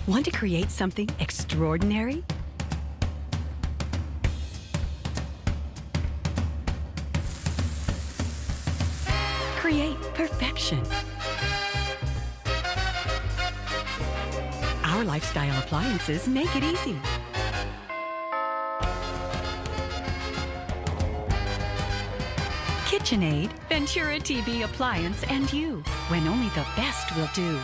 Want to create something extraordinary? Create perfection. Our lifestyle appliances make it easy. KitchenAid, Ventura TV appliance, and you, when only the best will do.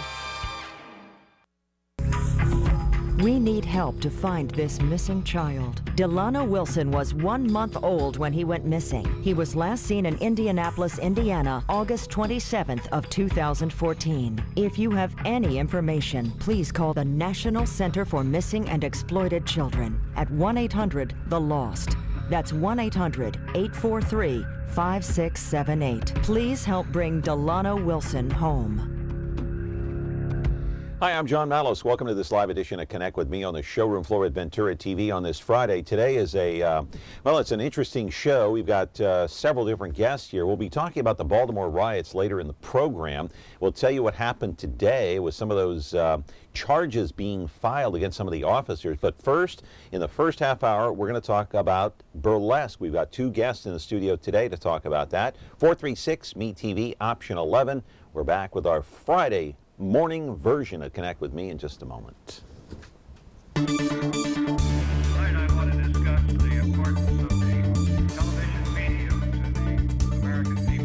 We need help to find this missing child. Delano Wilson was 1 month old when he went missing. He was last seen in Indianapolis, Indiana, August 27th of 2014. If you have any information, please call the National Center for Missing and Exploited Children at 1-800-THE-LOST. That's 1-800-843-5678. Please help bring Delano Wilson home. Hi, I'm John Mallos. Welcome to this live edition of Connect with Me on the showroom floor at Ventura TV on this Friday. Today is well, it's an interesting show. We've got several different guests here. We'll be talking about the Baltimore riots later in the program. We'll tell you what happened today with some of those charges being filed against some of the officers. But first, in the first half hour, we're going to talk about burlesque. We've got two guests in the studio today to talk about that. 436-ME-TV, option 11. We're back with our Friday morning version of Connect with Me in just a moment. Tonight I want to discuss the importance of the television medium to the American people.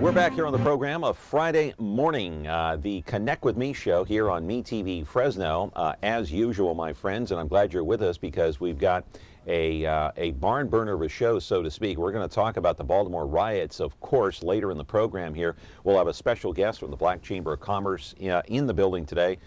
We're back here on the program of Friday morning, the Connect with Me show here on MeTV Fresno. As usual, my friends, and I'm glad you're with us because we've got a barn burner of a show, so to speak. We're going to talk about the Baltimore riots, of course, later in the program here. We'll have a special guest from the Black Chamber of Commerce in the building today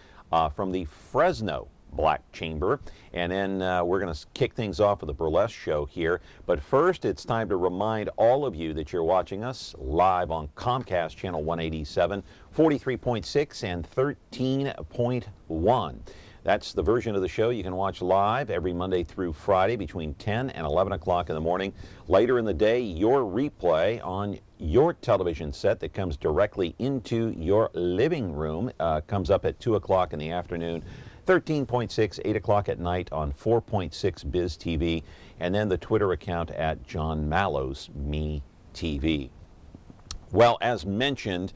from the Fresno Black Chamber, and then we're going to kick things off with a burlesque show here. But first, it's time to remind all of you that you're watching us live on Comcast Channel 187, 43.6, and 13.1. That's the version of the show you can watch live every Monday through Friday between 10 and 11 o'clock in the morning. Later in the day, your replay on your television set that comes directly into your living room comes up at 2 o'clock in the afternoon. 13.6, 8 o'clock at night on 4.6 Biz TV, and then the Twitter account at John Mallows Me TV. Well, as mentioned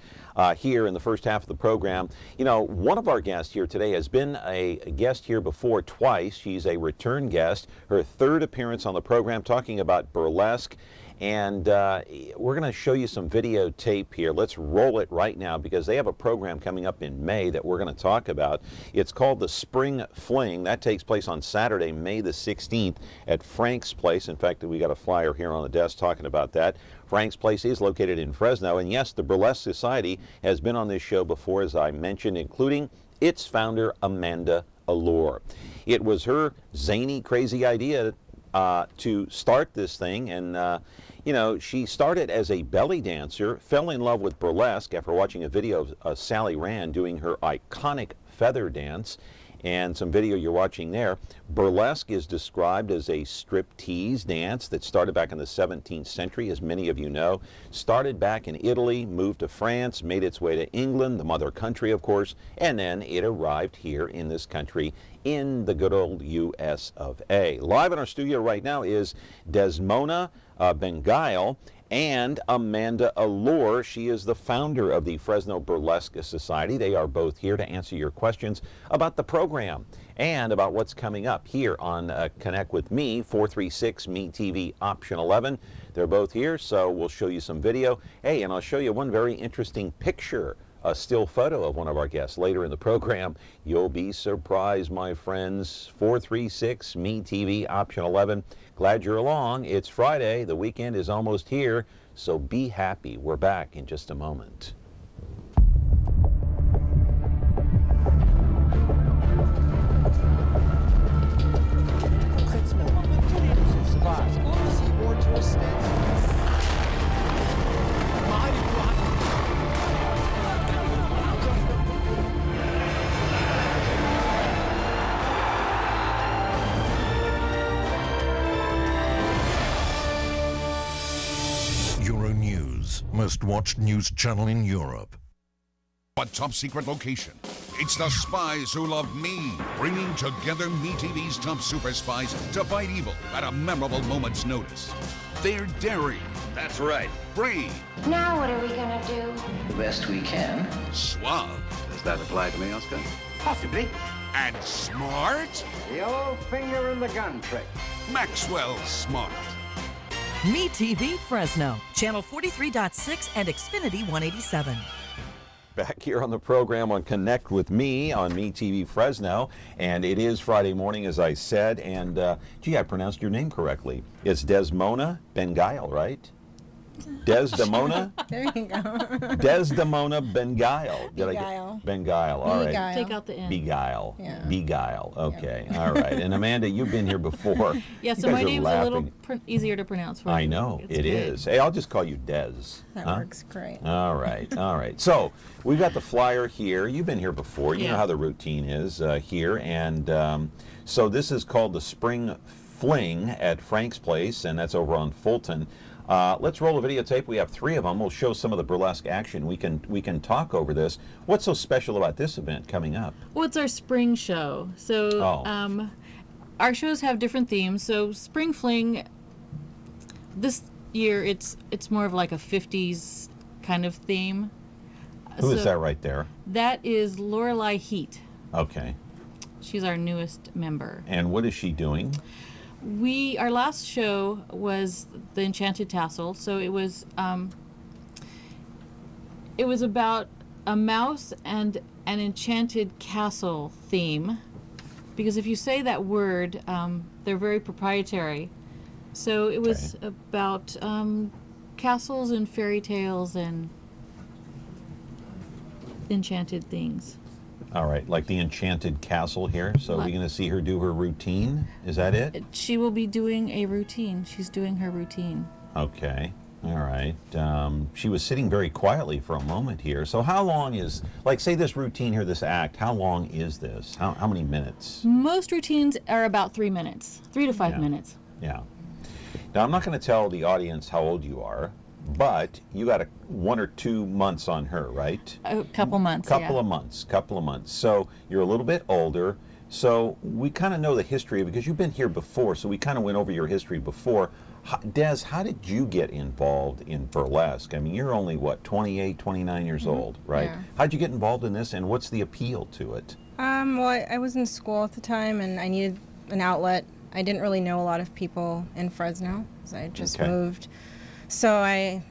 here in the first half of the program, you know, one of our guests here today has been a guest here before twice. She's a return guest, her third appearance on the program, talking about burlesque. And we're going to show you some videotape here. Let's roll it right now because they have a program coming up in May that we're going to talk about. It's called the Spring Fling. That takes place on Saturday, May the 16th at Frank's Place. In fact, we got a flyer here on the desk talking about that. Frank's Place is located in Fresno. And yes, the Burlesque Society has been on this show before, as I mentioned, including its founder, Amanda Allure. It was her zany, crazy idea to start this thing, and you know, she started as a belly dancer, fell in love with burlesque after watching a video of Sally Rand doing her iconic feather dance, and some video you're watching there. Burlesque is described as a striptease dance that started back in the 17th century, as many of you know. Started back in Italy, moved to France, made its way to England, the mother country, of course, and then it arrived here in this country in the good old U.S. of A. Live in our studio right now is Desmona Bengail and Amanda Allure. She is the founder of the Fresno Burlesque Society. They are both here to answer your questions about the program and about what's coming up here on Connect with Me, 436-ME-TV, option 11. They're both here, so we'll show you some video. Hey, and I'll show you one very interesting picture, a still photo of one of our guests later in the program. You'll be surprised, my friends. 436-ME-TV, option 11. Glad you're along. It's Friday. The weekend is almost here, so be happy. We're back in just a moment. Euro News, most watched news channel in Europe. A top secret location. It's the spies who love me, bringing together MeTV's top super spies to fight evil at a memorable moment's notice. They're daring. That's right. Brave. Now what are we gonna do? The best we can. Suave. Does that apply to me, Oscar? Possibly. And smart. The old finger in the gun trick. Maxwell Smart. MeTV Fresno, channel 43.6 and Xfinity 187. Back here on the program on Connect with Me on MeTV Fresno, and it is Friday morning, as I said, and gee, I pronounced your name correctly. It's Desmona Benguile, right? Desdemona? There you go. Desdemona Benguile. Beguile. Benguile, all right. Beguile. Take out the N. Beguile. Yeah. Beguile, okay, all right. And Amanda, you've been here before. Yeah, so You my guys are name's a little laughing. easier to pronounce for you. I know, It's it good. is. Hey, I'll just call you Des. That huh? works great. All right, all right. So we've got the flyer here. You've been here before. You know Yeah. how the routine is here. And so this is called the Spring Fling at Frank's Place, and that's over on Fulton. Let's roll a videotape. We have 3 of them. We'll show some of the burlesque action. We can talk over this. What's so special about this event coming up? Well, it's our spring show. So our shows have different themes. So Spring Fling, this year it's more of like a 50s kind of theme. Who is that right there? That is Lorelei Heat. Okay. She's our newest member. And what is she doing? Our last show was the Enchanted Tassel, so it was about a mouse and an enchanted castle theme, because if you say that word, they're very proprietary. So it was about castles and fairy tales and enchanted things. All right, like the Enchanted Castle here. So we're going to see her do her routine. Is that it? She will be doing a routine. She's doing her routine. Okay. All right. She was sitting very quietly for a moment here. So how long is, like, say this routine here, this act, how long is this? How many minutes? Most routines are about 3 minutes, 3 to 5 minutes. Yeah. Now, I'm not going to tell the audience how old you are, but you got 1 or 2 months on her, right? A couple months, couple of months. So you're a little bit older. So we kind of know the history of it because you've been here before. So we kind of went over your history before. Des, how did you get involved in burlesque? I mean, you're only, what, 28, 29 years old, right? Yeah. How'd you get involved in this, and what's the appeal to it? Well, I was in school at the time, and I needed an outlet. I didn't really know a lot of people in Fresno, so I just moved. So I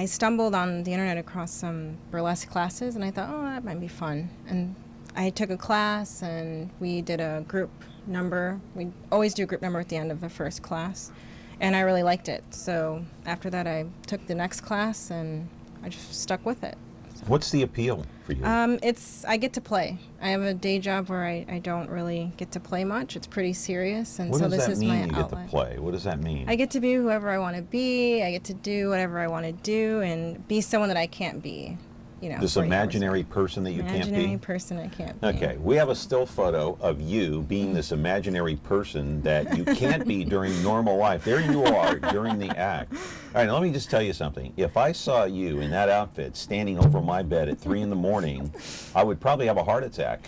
stumbled on the internet across some burlesque classes, and I thought, oh, that might be fun. And I took a class, and we did a group number. We always do a group number at the end of the first class, and I really liked it. So after that, I took the next class, and I just stuck with it. So. What's the appeal for you? I get to play. I have a day job where I don't really get to play much. It's pretty serious, and so this is my outlet. What does that mean, you get to play? What does that mean? I get to be whoever I want to be. I get to do whatever I want to do and be someone that I can't be. You know, this imaginary person that you can't be? Imaginary person I can't be. Okay, we have a still photo of you being this imaginary person that you can't be during normal life. There you are during the act. All right, now let me just tell you something. If I saw you in that outfit standing over my bed at 3 in the morning, I would probably have a heart attack.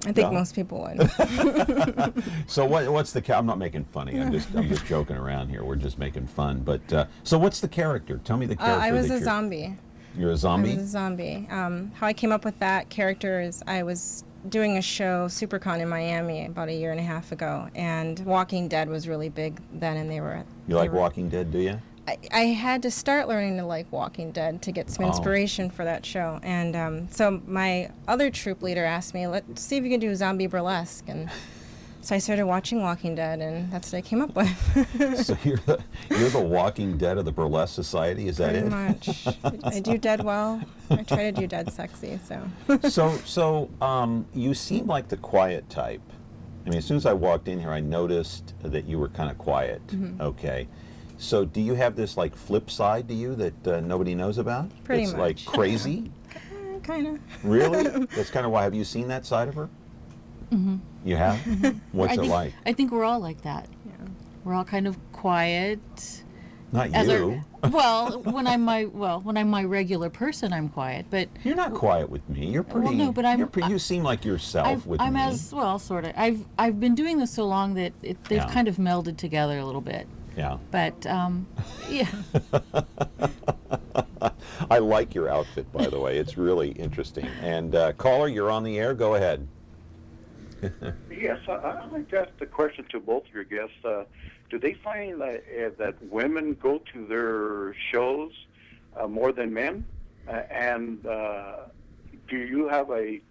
I think most people would. So what's the? I'm not making funny. I'm just joking around here. We're just making fun. But so what's the character? Tell me the character. I was a zombie. You're a zombie? I was a zombie. How I came up with that character is I was doing a show, SuperCon in Miami, about 1.5 years ago, and Walking Dead was really big then, and they were. You like Walking Dead, do you? I had to start learning to like Walking Dead to get some inspiration for that show. And so my other troop leader asked me, let's see if you can do zombie burlesque. And so I started watching Walking Dead, and that's what I came up with. So you're the Walking Dead of the Burlesque Society, is that Pretty it? much. I do dead well. I try to do dead sexy, so. So you seem like the quiet type. I mean, as soon as I walked in here, I noticed that you were kind of quiet. Okay. So do you have this like flip side to you that nobody knows about? Pretty it's much. Like crazy? Kind of. Really? That's kind of why. Have you seen that side of her? Mm-hmm. You have? Mm-hmm. What's it like? I think we're all like that. Yeah. We're all kind of quiet. Not you. When I'm my regular person, I'm quiet. But you're not quiet with me. You're pretty. Well, no, but you seem like yourself with me. I'm as well, sort of. I've been doing this so long that they've kind of melded together a little bit. Yeah. But yeah. I like your outfit, by the way. It's really interesting. And caller, you're on the air. Go ahead. Yes, I'd like to ask the question to both of your guests. Do they find that women go to their shows more than men? And do you have a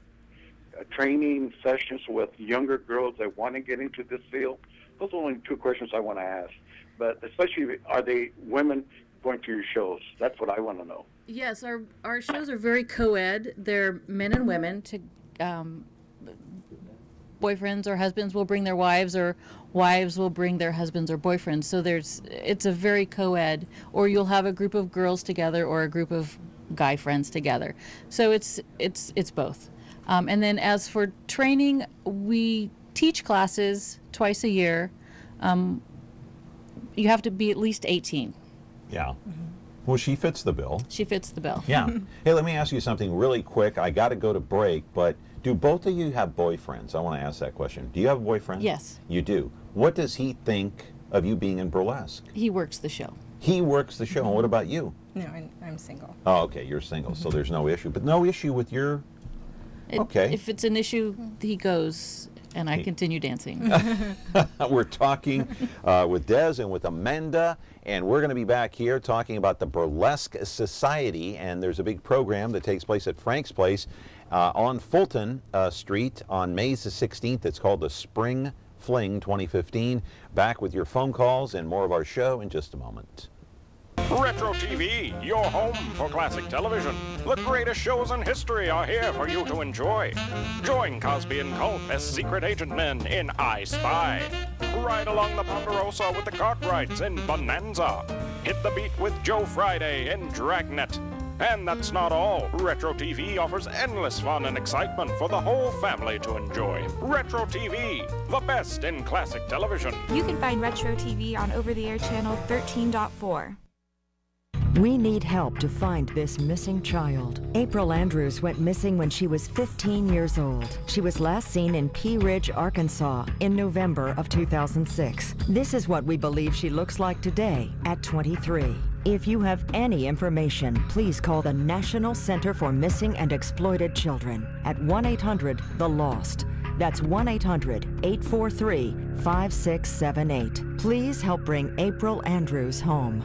training sessions with younger girls that want to get into this field? Those are only two questions I want to ask. But especially, are they women going to your shows? That's what I want to know. Yes, our shows are very co-ed. They're men and women. Boyfriends or husbands will bring their wives, or wives will bring their husbands or boyfriends. So it's a very co-ed. Or you'll have a group of girls together or a group of guy friends together. So it's both. And then as for training, we teach classes twice a year. You have to be at least 18. Yeah. Mm-hmm. Well, she fits the bill. She fits the bill. Yeah. Hey, let me ask you something really quick. I got to go to break, but do both of you have boyfriends? I want to ask that question. Do you have a boyfriend? Yes. You do. What does he think of you being in burlesque? He works the show. He works the show. And what about you? No, I'm single. Oh, okay. You're single, so there's no issue. But no issue with your... Okay. If it's an issue, he goes, and I continue dancing. We're talking with Des and with Amanda, and we're going to be back here talking about the Burlesque Society, and there's a big program that takes place at Frank's Place on Fulton Street on May the 16th. It's called the Spring Fling 2015. Back with your phone calls and more of our show in just a moment. Retro TV, your home for classic television. The greatest shows in history are here for you to enjoy. Join Cosby and Culp as secret agent men in I Spy. Ride along the Ponderosa with the Cartwrights in Bonanza. Hit the beat with Joe Friday in Dragnet. And that's not all. Retro TV offers endless fun and excitement for the whole family to enjoy. Retro TV, the best in classic television. You can find Retro TV on over-the-air channel 13.4. We need help to find this missing child. April Andrews went missing when she was 15 years old. She was last seen in Pea Ridge, Arkansas in November of 2006. This is what we believe she looks like today at 23. If you have any information, please call the National Center for Missing and Exploited Children at 1-800-THE-LOST. That's 1-800-843-5678. Please help bring April Andrews home.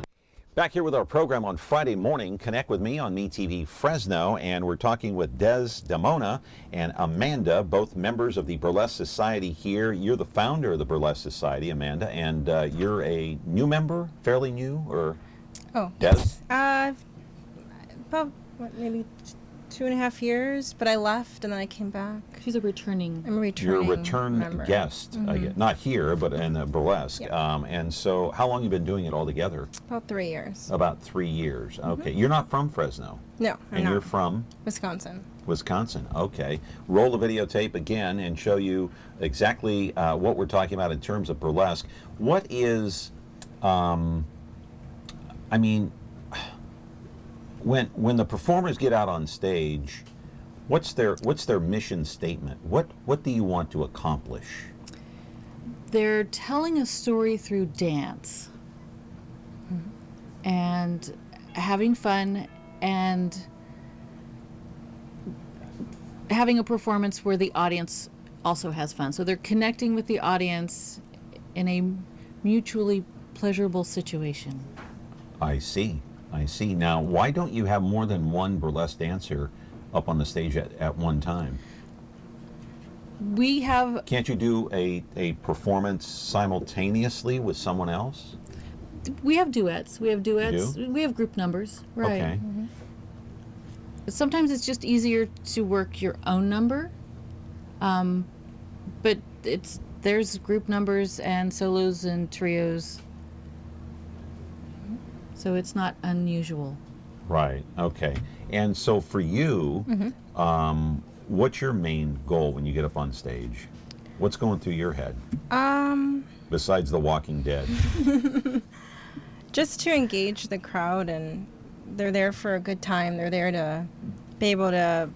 Back here with our program on Friday morning. Connect with me on MeTV Fresno, and we're talking with Des Damona and Amanda, both members of the Burlesque Society here. You're the founder of the Burlesque Society, Amanda, and you're a new member, fairly new, or Des? About maybe 2.5 years, but I left and then I came back. She's a returning. I'm a returning. You're a return member. guest, Mm-hmm. Not here, but in burlesque. Yep. And so, how long have you been doing it all together? About 3 years. About 3 years. Mm-hmm. Okay, you're not from Fresno. No, I'm and not. You're from Wisconsin. Wisconsin. Okay. Roll the videotape again and show you exactly what we're talking about in terms of burlesque. What is, I mean, when the performers get out on stage, what's their mission statement? What do you want to accomplish? They're telling a story through dance and having fun and having a performance where the audience also has fun. So they're connecting with the audience in a mutually pleasurable situation. I see. Now, why don't you have more than one burlesque dancer up on the stage at one time? We have... Can't you do a performance simultaneously with someone else? We have duets. We have duets. You do? We have group numbers. Right. Okay. Mm-hmm. Sometimes it's just easier to work your own number, but there's group numbers and solos and trios. So it's not unusual. Right. Okay. And so for you, what's your main goal when you get up on stage? What's going through your head? besides The Walking Dead? Just to engage the crowd, and they're there for a good time. They're there to be able to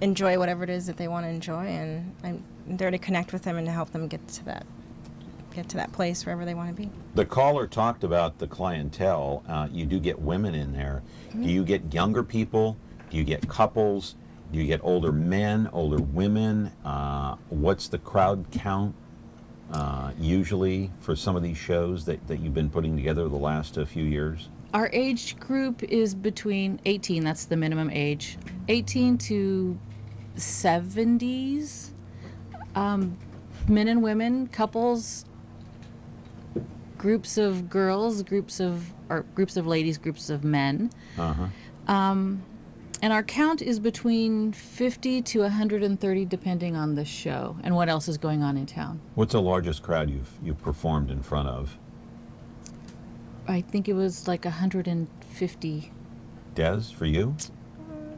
enjoy whatever it is that they want to enjoy, and I'm there to connect with them and to help them get to that place wherever they want to be. The caller talked about the clientele. You do get women in there. Mm-hmm. Do you get younger people? Do you get couples? Do you get older men, older women? What's the crowd count usually for some of these shows that you've been putting together the last few years? Our age group is between 18, that's the minimum age, 18 to 70s, men and women, couples, groups of girls, groups of ladies, groups of men. And our count is between 50 to 130 depending on the show and what else is going on in town. What's the largest crowd you've performed in front of? I think it was like 150. Des, for you?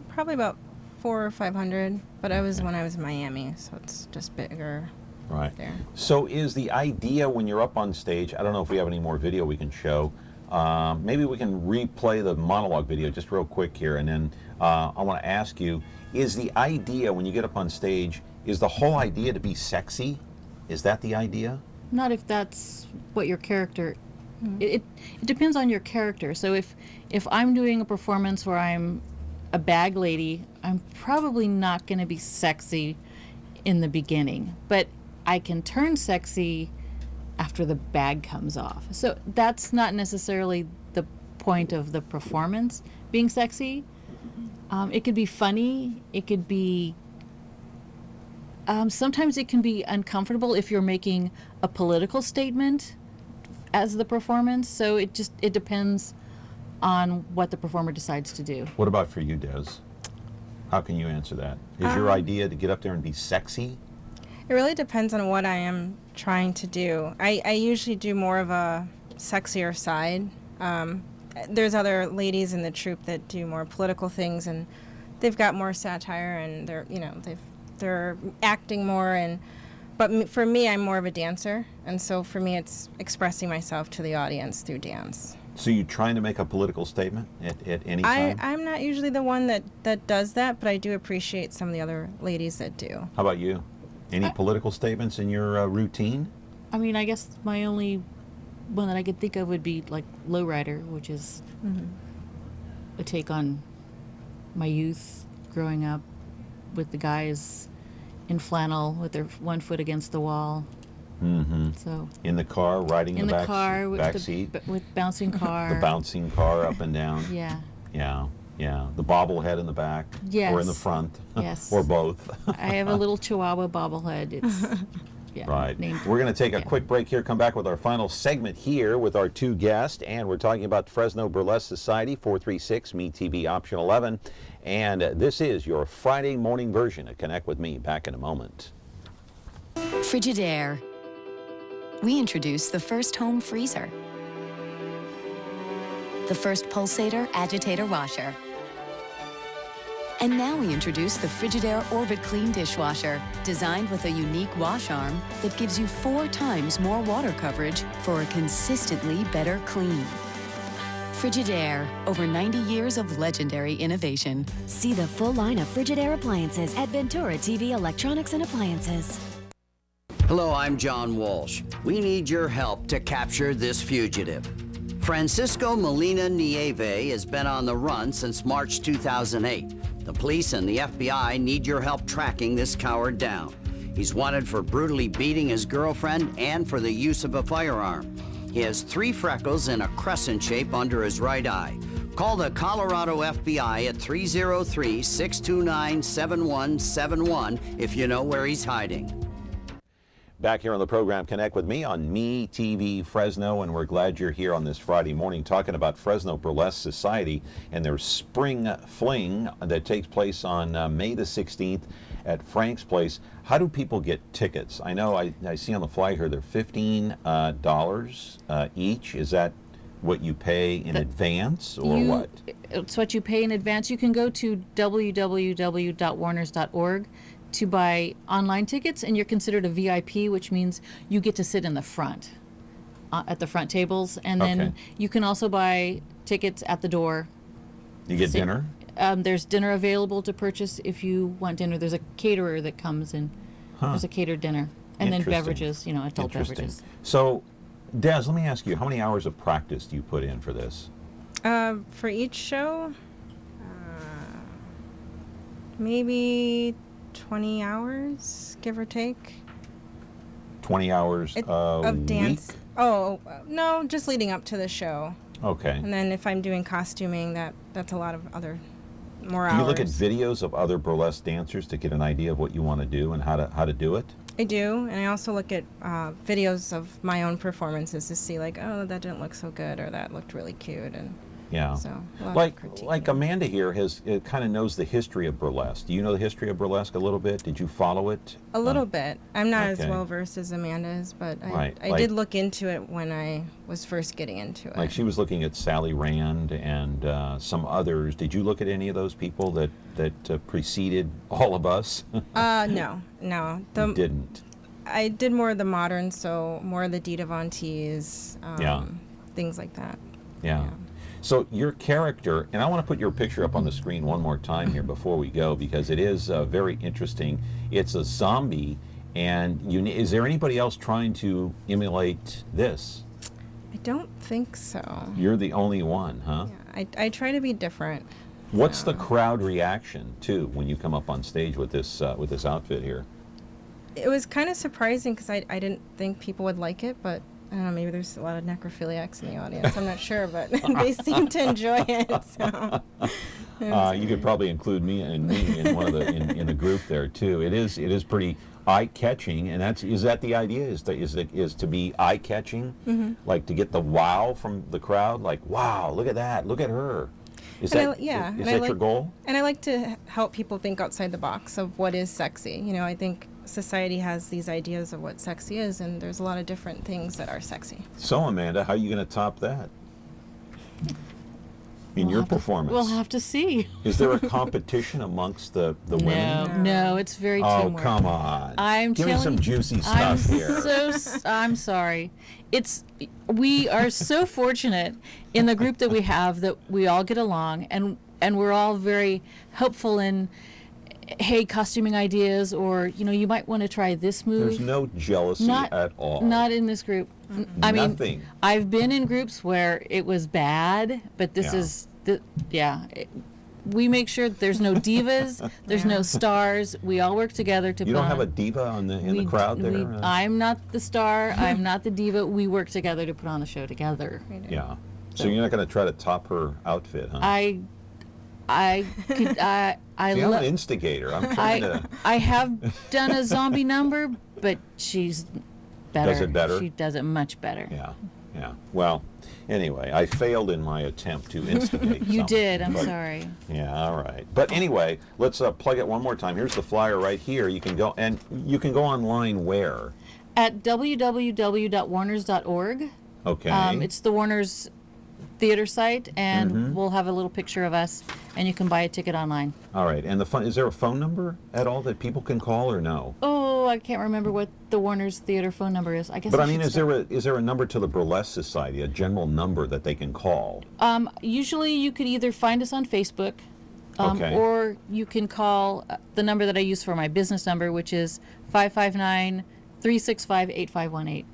Probably about 400 or 500, but I was when I was in Miami, so it's just bigger. Right. There. So is the idea when you're up on stage, I don't know if we have any more video we can show, maybe we can replay the monologue video just real quick here, and then I want to ask you, is the idea when you get up on stage, is the whole idea to be sexy? Is that the idea? Not if that's what your character, it depends on your character. So if I'm doing a performance where I'm a bag lady, I'm probably not going to be sexy in the beginning, but I can turn sexy after the bag comes off. So that's not necessarily the point of the performance, being sexy. It could be funny, it could be, sometimes it can be uncomfortable if you're making a political statement as the performance, so it depends on what the performer decides to do. What about for you, Des? How can you answer that? Is your idea to get up there and be sexy? It really depends on what I am trying to do. I usually do more of a sexier side. There's other ladies in the troupe that do more political things, and they've got more satire, and they're acting more. But for me, I'm more of a dancer, and so for me, it's expressing myself to the audience through dance. So you're trying to make a political statement at any time? I'm not usually the one that does that, but I do appreciate some of the other ladies that do. How about you? Any political statements in your routine? I mean, I guess my only one that I could think of would be like Lowrider, which is a take on my youth growing up with the guys in flannel with their one foot against the wall. So in the car, riding in the back seat, with bouncing car. The bouncing car up and down. Yeah. The bobblehead in the back, or in the front, or both. I have a little Chihuahua bobblehead. It's right. We're going to take a quick break here, come back with our final segment here with our two guests, and we're talking about Fresno Burlesque Society, 436 MeTV option 11, and this is your Friday morning version of Connect with Me. Back in a moment. Frigidaire. We introduced the first home freezer, the first pulsator agitator washer, and now we introduce the Frigidaire Orbit Clean dishwasher, designed with a unique wash arm that gives you 4 times more water coverage for a consistently better clean. Frigidaire, over 90 years of legendary innovation. See the full line of Frigidaire appliances at Ventura TV Electronics and Appliances. Hello, I'm John Walsh. We need your help to capture this fugitive. Francisco Molina Nieve has been on the run since March 2008. The police and the FBI need your help tracking this coward down. He's wanted for brutally beating his girlfriend and for the use of a firearm. He has 3 freckles and a crescent shape under his right eye. Call the Colorado FBI at 303-629-7171 if you know where he's hiding. Back here on the program, Connect with Me on MeTV Fresno, and we're glad you're here on this Friday morning talking about Fresno Burlesque Society and their spring fling that takes place on May the 16th at Frank's Place. How do people get tickets? I know I see on the flyer here they're $15 each. Is that what you pay in advance, or what? It's what you pay in advance. You can go to www.warners.org to buy online tickets, and you're considered a VIP, which means you get to sit in the front, at the front tables. And then you can also buy tickets at the door. You get dinner? There's dinner available to purchase if you want dinner. There's a caterer that comes and there's a catered dinner. And then beverages, you know, adult beverages. So, Des, let me ask you, how many hours of practice do you put in for this? For each show, maybe 20 hours, give or take. 20 hours of dance. Week? Oh, no, just leading up to the show. Okay. And then if I'm doing costuming, that's a lot of more hours. Do you look at videos of other burlesque dancers to get an idea of what you want to do and how to do it? I do, and I also look at videos of my own performances to see, like, oh, that didn't look so good, or that looked really cute, and so like Amanda here kind of knows the history of burlesque. Do you know the history of burlesque a little bit? Did you follow it? A little bit. I'm not as well versed as Amanda is, but I did look into it when I was first getting into it. Like she was looking at Sally Rand and some others. Did you look at any of those people that preceded all of us? No. You didn't. I did more of the modern, so more of the Dita Von Teese, things like that. Yeah. So your character, and I want to put your picture up on the screen one more time here before we go, because it is very interesting. It's a zombie, and is there anybody else trying to emulate this? I don't think so. You're the only one, huh? Yeah, I try to be different. What's the crowd reaction too when you come up on stage with this outfit here? It was kind of surprising because I didn't think people would like it, but I don't know, maybe there's a lot of necrophiliacs in the audience. I'm not sure, but they seem to enjoy it. So. You could probably include me in one of the in the group there too. It is pretty eye-catching, and is that the idea? Is to be eye-catching, like to get the wow from the crowd, like wow, look at that, look at her. Is that your goal? And I like to help people think outside the box of what is sexy. You know, I think society has these ideas of what sexy is, and there's a lot of different things that are sexy. So, Amanda, how are you going to top that in your performance? We'll have to see. Is there a competition amongst the women? No, it's very teamwork. Oh, come on. Give me some juicy stuff here. I'm sorry. We are so fortunate in the group that we have that we all get along, and we're all very helpful in, hey, costuming ideas, or you might want to try this move. There's no jealousy at all. Not in this group. I mean, nothing. I've been in groups where it was bad, but this is we make sure that there's no divas, there's no stars. We all work together to. You don't have a diva in the crowd there. I'm not the star. I'm not the diva. We work together to put on the show together. Yeah. So you're not going to try to top her outfit, huh? I'm an instigator. I'm trying to. I have done a zombie number, but she's better. Does it better? She does it much better. Yeah. Well, anyway, I failed in my attempt to instigate. You did. I'm sorry. Yeah. All right. But anyway, let's plug it one more time. Here's the flyer right here. You can go online where? At www.warners.org. Okay. It's the Warner's theater site, and we'll have a little picture of us, and you can buy a ticket online. All right. And is there a phone number at all that people can call, or no? Oh, I can't remember what the Warner's theater phone number is. I guess. But I mean, is there a number to the Burlesque Society, a general number that they can call? Usually, you could either find us on Facebook, or you can call the number that I use for my business number, which is 559-365-8518.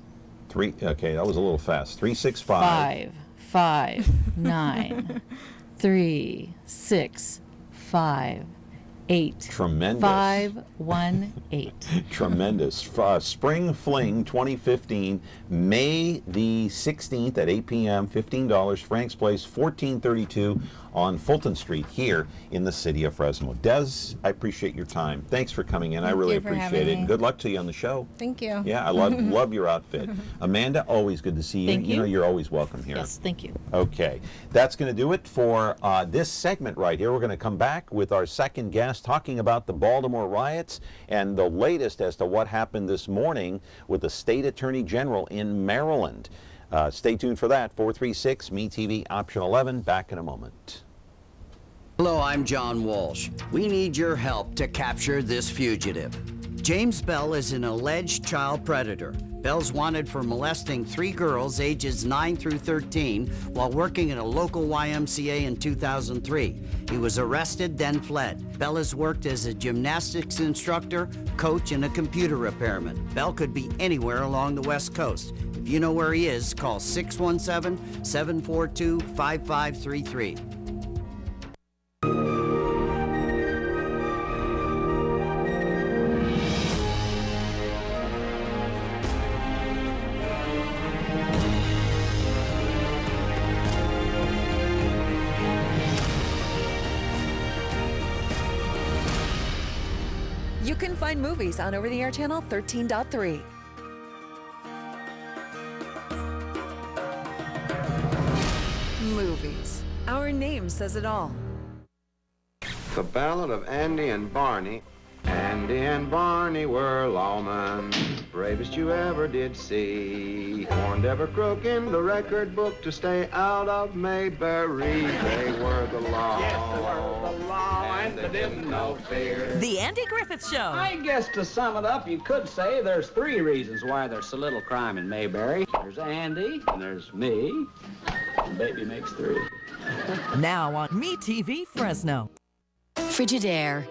Okay, that was a little fast. 365. 559-365-8518. Tremendous. 518. Tremendous. Spring Fling 2015, May the 16th at 8 p.m., $15, Frank's Place, 1432 on Fulton Street here in the city of Fresno. Des, I appreciate your time. Thanks for coming in. I really appreciate it. And good luck to you on the show. Thank you. Yeah, I love your outfit. Amanda, always good to see you. Thank you. You know, you're always welcome here. Yes, thank you. Okay, that's going to do it for this segment right here. We're going to come back with our second guest talking about the Baltimore riots and the latest as to what happened this morning with the State Attorney General in Maryland. Stay tuned for that. 436 MeTV option 11. Back in a moment. Hello, I'm John Walsh. We need your help to capture this fugitive. James Bell is an alleged child predator. Bell's wanted for molesting 3 girls ages 9 through 13 while working at a local YMCA in 2003. He was arrested, then fled. Bell has worked as a gymnastics instructor, coach, and a computer repairman. Bell could be anywhere along the West Coast. If you know where he is, call 617-742-5533. You can find movies on over-the-air channel 13.3. Movies. Our name says it all. The Ballad of Andy and Barney. Andy and Barney were lawmen, bravest you ever did see. Warned every crook in the record book to stay out of Mayberry. They were the law. Yes, they were the law, and they didn't know fear. The Andy Griffith Show. I guess to sum it up, you could say there's 3 reasons why there's so little crime in Mayberry. There's Andy, and there's me, and baby makes 3. Now on MeTV Fresno. Frigidaire.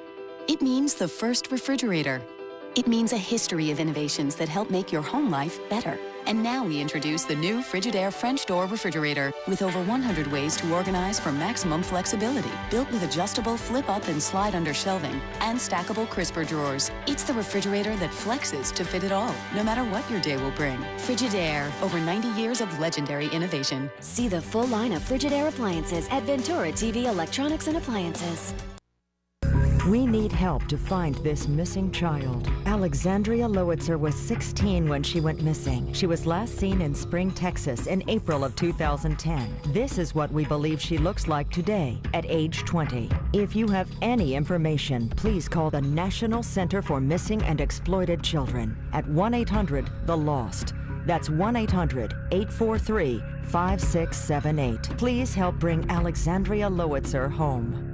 It means the first refrigerator. It means a history of innovations that help make your home life better. And now we introduce the new Frigidaire French door refrigerator with over 100 ways to organize for maximum flexibility. Built with adjustable flip up and slide under shelving and stackable crisper drawers. It's the refrigerator that flexes to fit it all, no matter what your day will bring. Frigidaire, over 90 years of legendary innovation. See the full line of Frigidaire appliances at Ventura TV Electronics and Appliances. We need help to find this missing child. Alexandria Lowitzer was 16 when she went missing. She was last seen in Spring, Texas in April of 2010. This is what we believe she looks like today at age 20. If you have any information, please call the National Center for Missing and Exploited Children at 1-800-THE-LOST. That's 1-800-843-5678. Please help bring Alexandria Lowitzer home.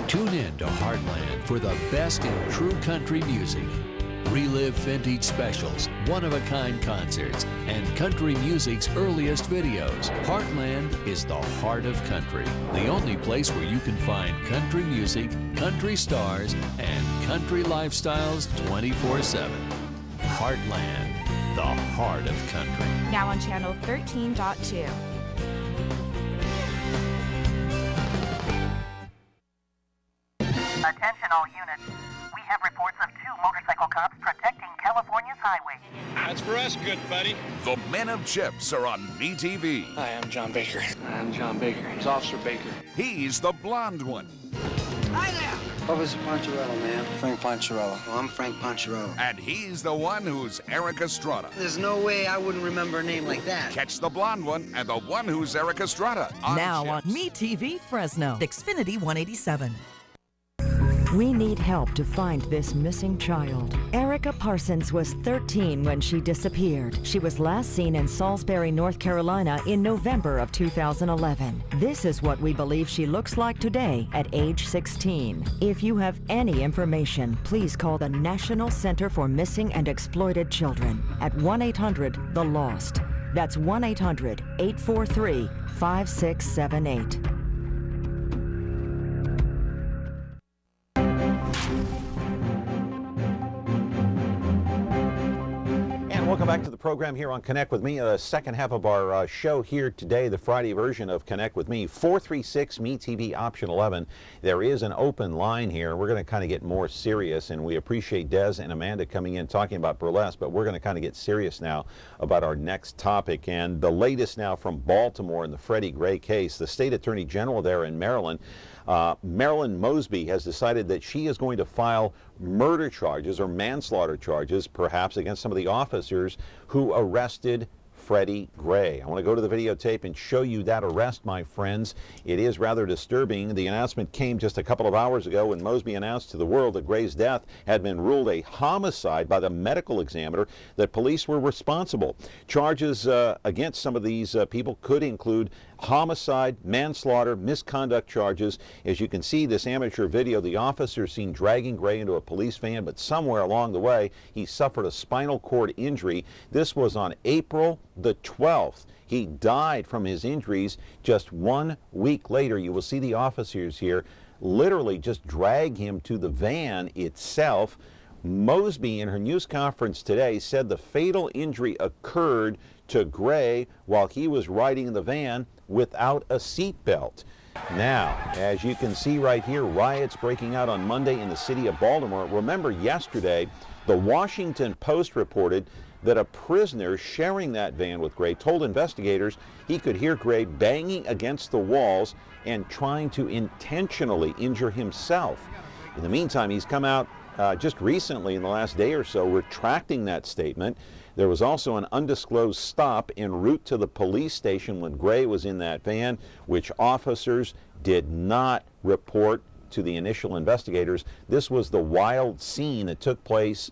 Tune in to Heartland for the best in true country music. Relive vintage specials, one-of-a-kind concerts, and country music's earliest videos. Heartland is the heart of country. The only place where you can find country music, country stars, and country lifestyles 24/7. Heartland, the heart of country. Now on channel 13.2. Attention all units. We have reports of 2 motorcycle cops protecting California's highway. That's for us, good buddy. The Men of Chips are on MeTV. Hi, I'm John Baker. I'm John Baker. It's Officer Baker. He's the blonde one. Hi there. Officer Poncherello, man. Frank Poncherello. Oh, I'm Frank Poncherello. And he's the one who's Eric Estrada. There's no way I wouldn't remember a name like that. Catch the blonde one and the one who's Eric Estrada. Now on MeTV Fresno. Xfinity 187. We need help to find this missing child. Erica Parsons was 13 when she disappeared. She was last seen in Salisbury, North Carolina in November of 2011. This is what we believe she looks like today at age 16. If you have any information, please call the National Center for Missing and Exploited Children at 1-800-THE-LOST. That's 1-800-843-5678. Welcome back to the program here on Connect With Me. The second half of our show here today, the Friday version of Connect With Me, 436-MeTV option 11. There is an open line here. We're going to kind of get more serious, and we appreciate Des and Amanda coming in talking about burlesque, but we're going to kind of get serious now about our next topic. And the latest now from Baltimore in the Freddie Gray case, the state attorney general there in Maryland, Marilyn Mosby, has decided that she is going to file murder charges or manslaughter charges, perhaps, against some of the officers who arrested Freddie Gray. I want to go to the videotape and show you that arrest, my friends. It is rather disturbing. The announcement came just a couple of hours ago when Mosby announced to the world that Gray's death had been ruled a homicide by the medical examiner, that police were responsible. Charges against some of these people could include homicide, manslaughter, misconduct charges. As you can see, this amateur video, the officer seen dragging Gray into a police van, but somewhere along the way he suffered a spinal cord injury. This was on April the 12th. He died from his injuries just 1 week later. You will see the officers here literally just drag him to the van itself. Mosby, in her news conference today, said the fatal injury occurred to Gray while he was riding the van without a seatbelt. Now, as you can see right here, riots breaking out on Monday in the city of Baltimore. Remember, yesterday, the Washington Post reported that a prisoner sharing that van with Gray told investigators he could hear Gray banging against the walls and trying to intentionally injure himself. In the meantime, he's come out just recently in the last day or so retracting that statement. There was also an undisclosed stop en route to the police station when Gray was in that van, which officers did not report to the initial investigators. This was the wild scene that took place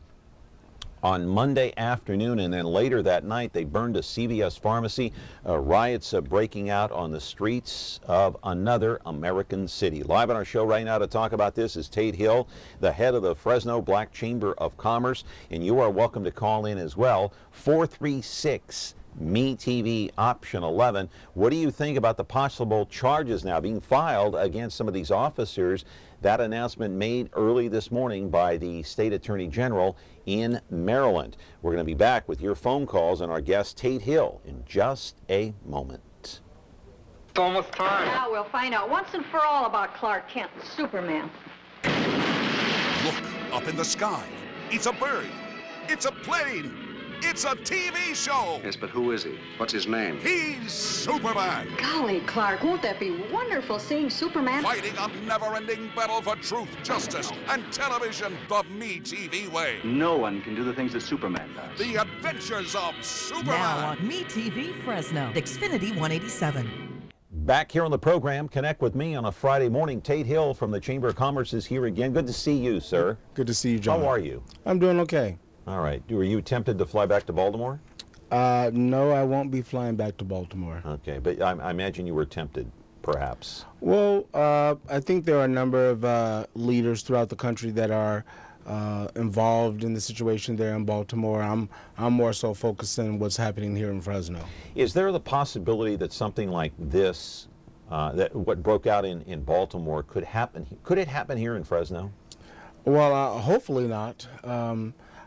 on Monday afternoon, and then later that night they burned a CVS pharmacy. Riots breaking out on the streets of another American city. Live on our show right now to talk about this is Tate Hill, the head of the Fresno Black Chamber of Commerce, and you are welcome to call in as well. 436 MeTV option 11. What do you think about the possible charges now being filed against some of these officers? That announcement made early this morning by the State Attorney General in Maryland. We're going to be back with your phone calls and our guest Tate Hill in just a moment. It's almost time. Now we'll find out once and for all about Clark Kent, Superman. Look up in the sky. It's a bird. It's a plane. It's a TV show. Yes, but who is he? What's his name? He's Superman. Golly, Clark, won't that be wonderful seeing Superman? Fighting a never-ending battle for truth, justice, and television the MeTV way. No one can do the things that Superman does. The adventures of Superman. Now on MeTV Fresno, Xfinity 187. Back here on the program, connect with me on a Friday morning. Tate Hill from the Chamber of Commerce is here again. Good to see you, sir. Good to see you, John. How are you? I'm doing okay. All right. Were you tempted to fly back to Baltimore? No, I won't be flying back to Baltimore. Okay, but I imagine you were tempted, perhaps. Well, I think there are a number of leaders throughout the country that are involved in the situation there in Baltimore. I'm more so focused on what's happening here in Fresno. Is there the possibility that something like this, that what broke out in Baltimore, could happen? Could it happen here in Fresno? Well, hopefully not.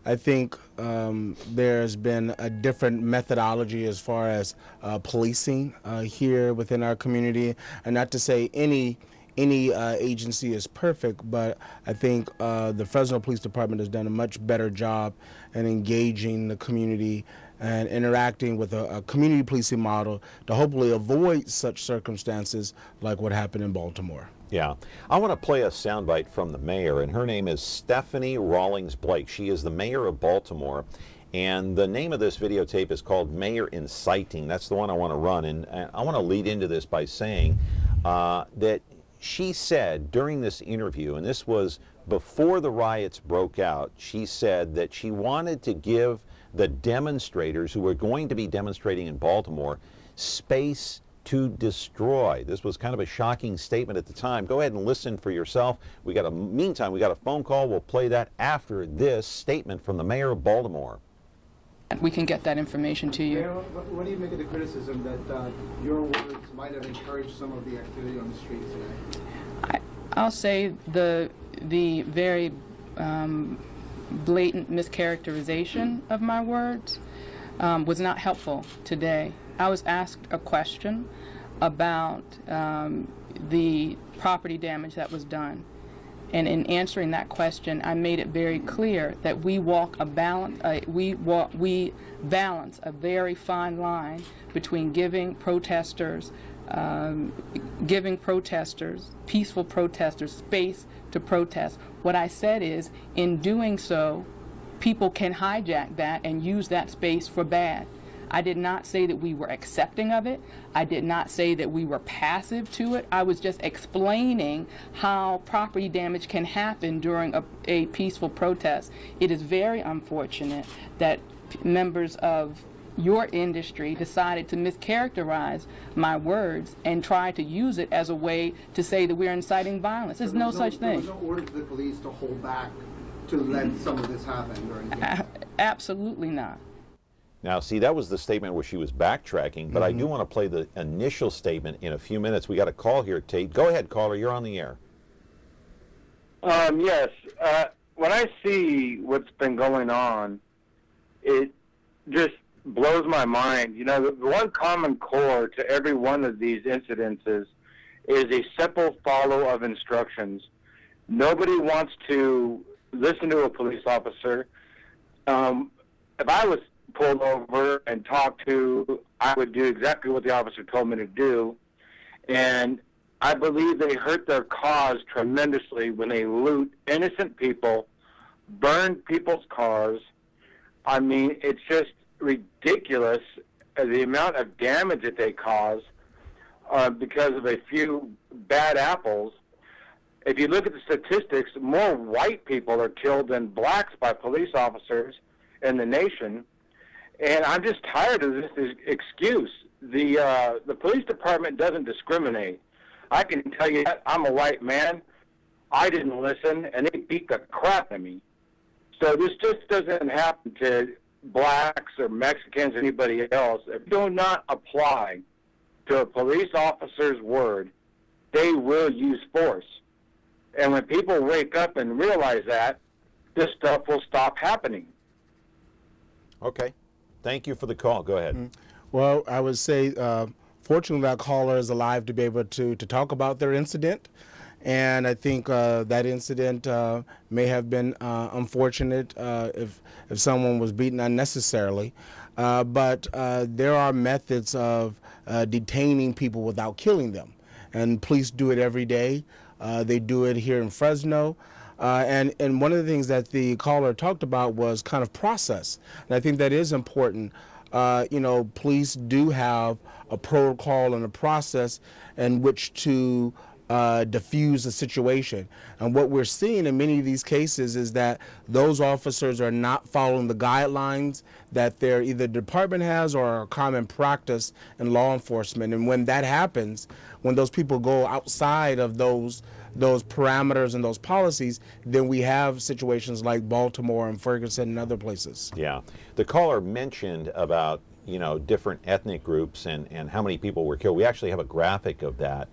I think there's been a different methodology as far as policing here within our community, and not to say any agency is perfect, but I think the Fresno Police Department has done a much better job in engaging the community and interacting with a community policing model to hopefully avoid such circumstances like what happened in Baltimore. Yeah. I want to play a soundbite from the mayor, and her name is Stephanie Rawlings Blake. She is the mayor of Baltimore, and the name of this videotape is called Mayor Inciting. That's the one I want to run, and I want to lead into this by saying that she said during this interview, and this was before the riots broke out, she said that she wanted to give the demonstrators who were going to be demonstrating in Baltimore space to destroy. This was kind of a shocking statement at the time. Go ahead and listen for yourself. Meantime, we got a phone call. We'll play that after this statement from the mayor of Baltimore. We can get that information to you. Mayor, what do you make of the criticism that your words might have encouraged some of the activity on the streets today? I'll say the very blatant mischaracterization of my words was not helpful today. I was asked a question about the property damage that was done. And in answering that question, I made it very clear that we balance a very fine line between giving protesters, peaceful protesters, space to protest. What I said is, in doing so, people can hijack that and use that space for bad. I did not say that we were accepting of it. I did not say that we were passive to it. I was just explaining how property damage can happen during a peaceful protest. It is very unfortunate that members of your industry decided to mischaracterize my words and try to use it as a way to say that we're inciting violence. There's no such thing. There was no order to the police to hold back to let some of this happen or anything? Absolutely not. Now, see, that was the statement where she was backtracking, but I do want to play the initial statement in a few minutes. We got a call here, Tate. Go ahead, caller. You're on the air. Yes. When I see what's been going on, it just blows my mind. You know, the one common core to every one of these incidences is a simple follow of instructions. Nobody wants to listen to a police officer. If I was pulled over and talked to, I would do exactly what the officer told me to do. And I believe they hurt their cause tremendously when they loot innocent people, burn people's cars. I mean, it's just ridiculous the amount of damage that they cause because of a few bad apples. If you look at the statistics, more white people are killed than blacks by police officers in the nation. And I'm just tired of this excuse. The police department doesn't discriminate. I can tell you that. I'm a white man. I didn't listen, and they beat the crap out of me. So this just doesn't happen to blacks or Mexicans or anybody else. If you do not apply to a police officer's word, they will use force. And when people wake up and realize that, this stuff will stop happening. Okay. Thank you for the call. Go ahead. Well, I would say, fortunately, that caller is alive to be able to talk about their incident. And I think that incident may have been unfortunate if someone was beaten unnecessarily. But there are methods of detaining people without killing them. And police do it every day. They do it here in Fresno. And one of the things that the caller talked about was kind of process. And I think that is important. You know, police do have a protocol and a process in which to diffuse the situation. And what we're seeing in many of these cases is that those officers are not following the guidelines that their either department has or a common practice in law enforcement. And when that happens, when those people go outside of those parameters and those policies, then we have situations like Baltimore and Ferguson and other places. Yeah. The caller mentioned about, you know, different ethnic groups and how many people were killed. We actually have a graphic of that.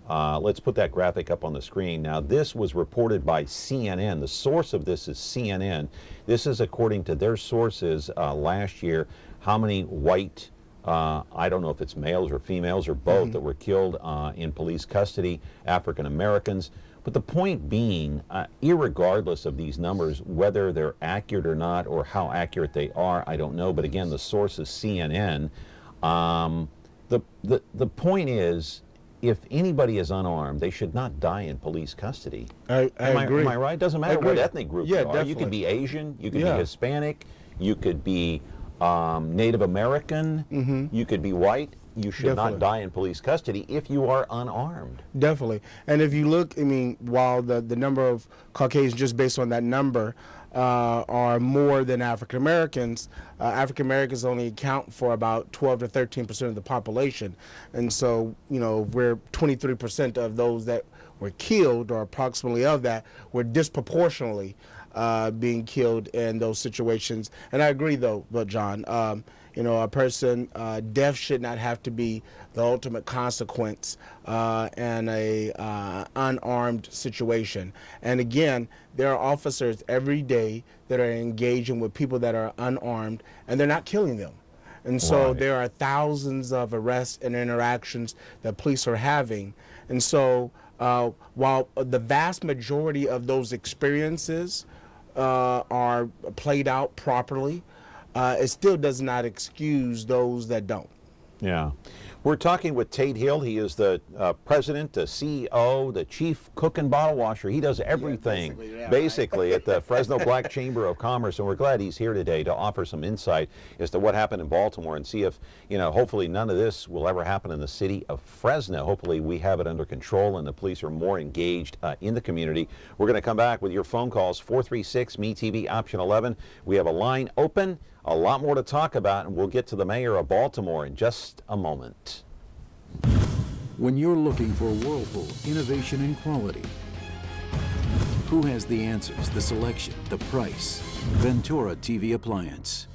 Let's put that graphic up on the screen. Now, this was reported by CNN. The source of this is CNN. This is according to their sources last year, how many white, I don't know if it's males or females or both, that were killed in police custody, African Americans. But the point being, irregardless of these numbers, whether they're accurate or not, or how accurate they are, I don't know. But again, the source is CNN. The point is, if anybody is unarmed, they should not die in police custody. I agree. Am I right? It doesn't matter what ethnic group you are. Definitely. You could be Asian, you could be Hispanic, you could be Native American, you could be white. You should not die in police custody if you are unarmed. Definitely. And if you look, I mean, while the number of Caucasians, just based on that number, are more than African Americans, African Americans only account for about 12 to 13% of the population. And so, you know, we're 23% of those that were killed, or approximately of that, were disproportionately being killed in those situations. And I agree, though, John. You know, a person, death should not have to be the ultimate consequence in a unarmed situation. And again, there are officers every day that are engaging with people that are unarmed, and they're not killing them. And so there are thousands of arrests and interactions that police are having. And so while the vast majority of those experiences are played out properly, it still does not excuse those that don't. Yeah. We're talking with Tate Hill. He is the president, the CEO, the chief cook and bottle washer. He does everything, basically at the Fresno Black Chamber of Commerce, and we're glad he's here today to offer some insight as to what happened in Baltimore and see if, hopefully none of this will ever happen in the city of Fresno. Hopefully we have it under control and the police are more engaged in the community. We're going to come back with your phone calls, 436-MeTV, option 11. We have a line open. A lot more to talk about, and we'll get to the mayor of Baltimore in just a moment. When you're looking for Whirlpool innovation and quality, who has the answers, the selection, the price? Ventura TV Appliance.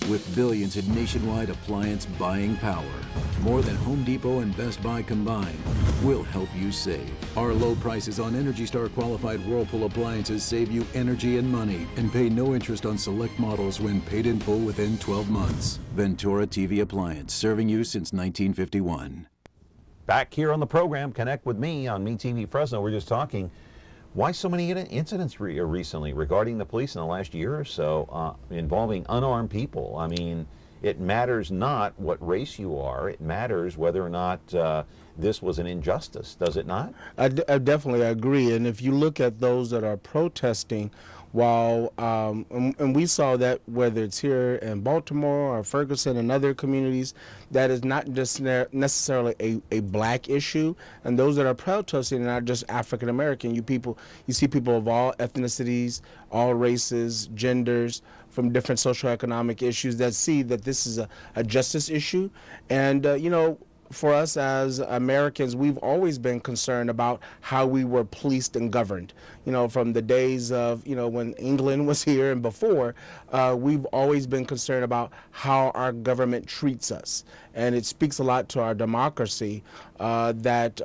With billions in nationwide appliance buying power, more than Home Depot and Best Buy combined, we'll help you save. Our low prices on Energy Star qualified Whirlpool appliances save you energy and money and pay no interest on select models when paid in full within 12 months. Ventura TV Appliance, serving you since 1951. Back here on the program, connect with me on MeTV Fresno. We're just talking why so many incidents recently regarding the police in the last year or so involving unarmed people. I mean, it matters not what race you are. It matters whether or not this was an injustice, does it not? I definitely agree. And if you look at those that are protesting, while and we saw that whether it's here in Baltimore or Ferguson and other communities, that is not just necessarily a black issue. And those that are protesting are not just African American. You see people of all ethnicities, all races, genders, from different socioeconomic issues that see that this is a justice issue. And for us as Americans, we've always been concerned about how we were policed and governed. From the days of, when England was here and before, we've always been concerned about how our government treats us. And it speaks a lot to our democracy that,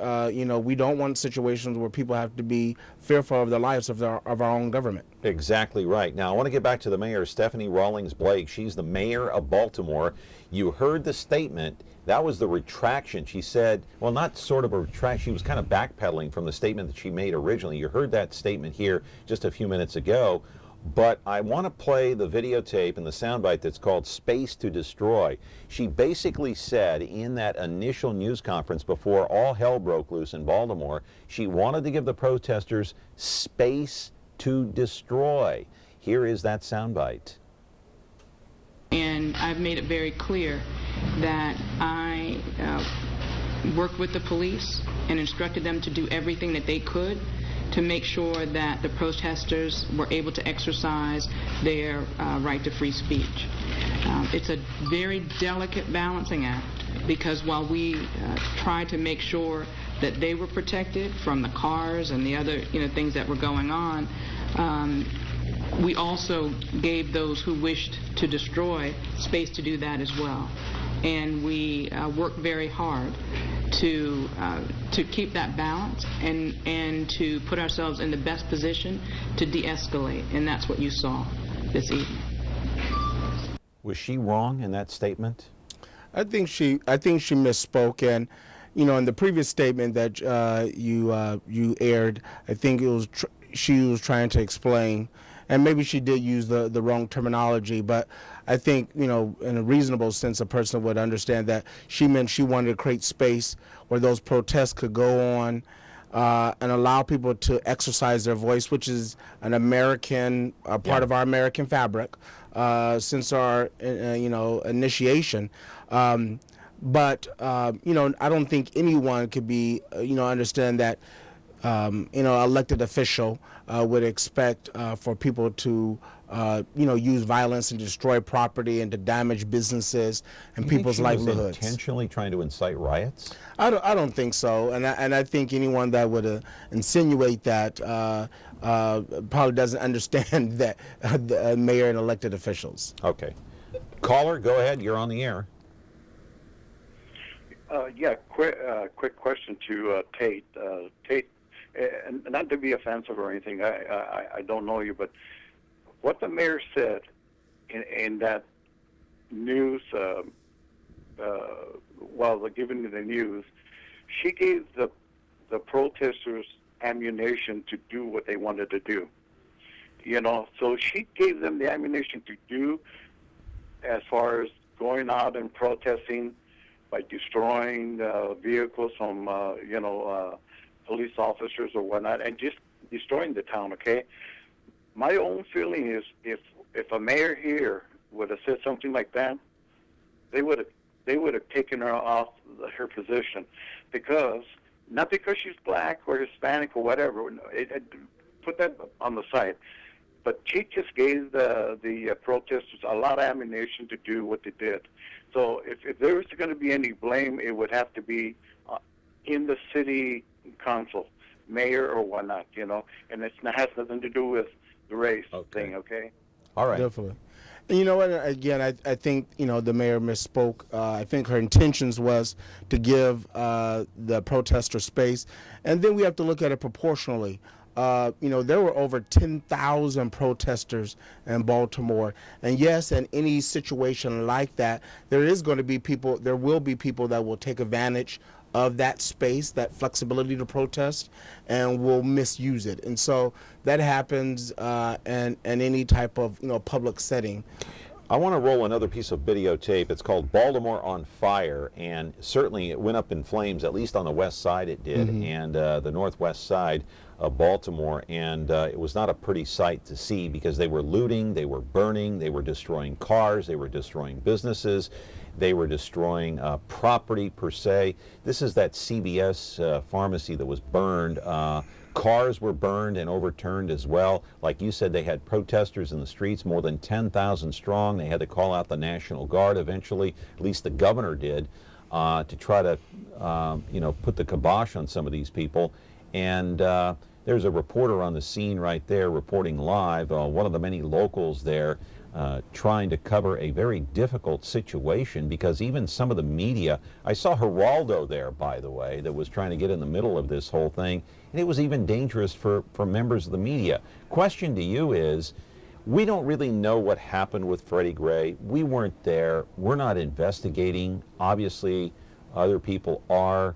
we don't want situations where people have to be fearful of the lives of our own government. Exactly right. Now, I want to get back to the mayor, Stephanie Rawlings Blake. She's the mayor of Baltimore. You heard the statement. That was the retraction. She said, well, not sort of a retraction. She was kind of backpedaling from the statement that she made originally. You heard that statement here just a few minutes ago. But I want to play the videotape and the soundbite that's called Space to Destroy. She basically said in that initial news conference before all hell broke loose in Baltimore, she wanted to give the protesters space to destroy. Here is that soundbite. And I've made it very clear that I worked with the police and instructed them to do everything that they could to make sure that the protesters were able to exercise their right to free speech. It's a very delicate balancing act because while we tried to make sure that they were protected from the cars and the other things that were going on, we also gave those who wished to destroy space to do that as well. And we worked very hard to keep that balance and to put ourselves in the best position to de-escalate. And that's what you saw this evening. Was she wrong in that statement? I think she misspoke. And in the previous statement that you aired, I think it was she was trying to explain. And maybe she did use the wrong terminology, but I think, in a reasonable sense, a person would understand that she meant she wanted to create space where those protests could go on and allow people to exercise their voice, which is an American, part of our American fabric since our, initiation. But I don't think anyone could be, understand that, elected official would expect for people to, use violence and destroy property and to damage businesses and people's livelihoods. Was intentionally trying to incite riots? I don't think so, and I think anyone that would insinuate that probably doesn't understand that the mayor and elected officials. Okay, caller, go ahead. You're on the air. Quick question to Tate. Tate, and not to be offensive or anything, I don't know you, but what the mayor said in that news, while giving the news, she gave the protesters ammunition to do what they wanted to do. So she gave them the ammunition to do as far as going out and protesting by destroying vehicles from, police officers or whatnot, and just destroying the town, okay? My own feeling is if a mayor here would have said something like that, they would have taken her off her position, not because she's black or Hispanic or whatever. Put that on the side. But she just gave the protesters a lot of ammunition to do what they did. So if there was going to be any blame, it would have to be in the city council, mayor or whatnot, and it has nothing to do with the race thing, okay? All right. Definitely. And you know what, again, I think, the mayor misspoke. I think her intentions was to give the protester space. And then we have to look at it proportionally. There were over 10,000 protesters in Baltimore. And yes, in any situation like that, there will be people that will take advantage of that space, that flexibility to protest, and will misuse it. And so that happens in any type of public setting. I want to roll another piece of videotape. It's called Baltimore on Fire, and certainly it went up in flames, at least on the west side it did, and the northwest side of Baltimore, and it was not a pretty sight to see because they were looting, they were burning, they were destroying cars, they were destroying businesses, they were destroying property per se. This is that CVS pharmacy that was burned. Cars were burned and overturned as well. Like you said, they had protesters in the streets, more than 10,000 strong. They had to call out the National Guard eventually, at least the governor did, to try to, put the kibosh on some of these people. And there's a reporter on the scene right there reporting live, one of the many locals there, trying to cover a very difficult situation because even some of the media, I saw Geraldo there, by the way, that was trying to get in the middle of this whole thing, and it was even dangerous for members of the media. Question to you is, we don't really know what happened with Freddie Gray. We weren't there. We're not investigating. Obviously, other people are.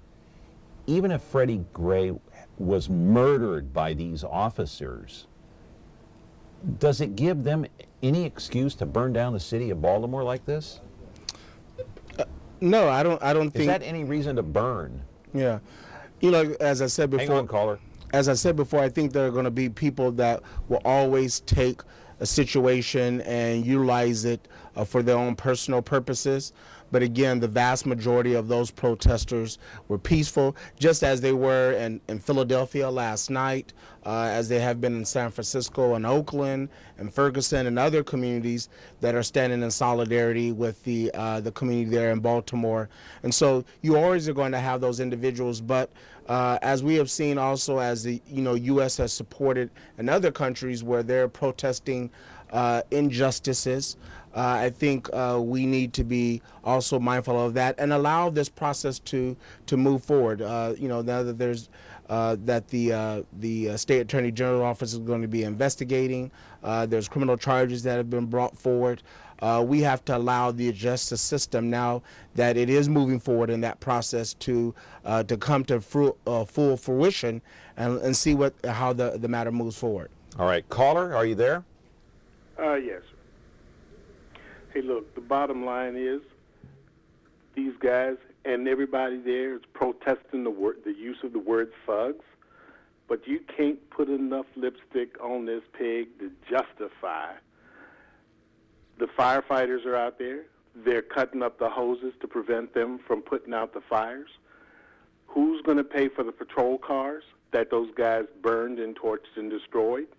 Even if Freddie Gray was murdered by these officers, does it give them any excuse to burn down the city of Baltimore like this? No, I don't think. Is that any reason to burn? Yeah. As I said before. Hang on, caller. As I said before, I think there are going to be people that will always take a situation and utilize it for their own personal purposes. But again, the vast majority of those protesters were peaceful, just as they were in Philadelphia last night, as they have been in San Francisco and Oakland and Ferguson and other communities that are standing in solidarity with the community there in Baltimore. And so you always are going to have those individuals, but as we have seen also, as the U.S. has supported in other countries where they're protesting injustices, I think we need to be also mindful of that and allow this process to move forward. Now that there's that the State Attorney General office is going to be investigating, there's criminal charges that have been brought forward. We have to allow the justice system, now that it is moving forward in that process, to come to full fruition and see how the matter moves forward. All right, caller, are you there? Yes. Hey, look, the bottom line is these guys and everybody there is protesting the use of the word thugs, but you can't put enough lipstick on this pig to justify. The firefighters are out there. They're cutting up the hoses to prevent them from putting out the fires. Who's going to pay for the patrol cars that those guys burned and torched and destroyed?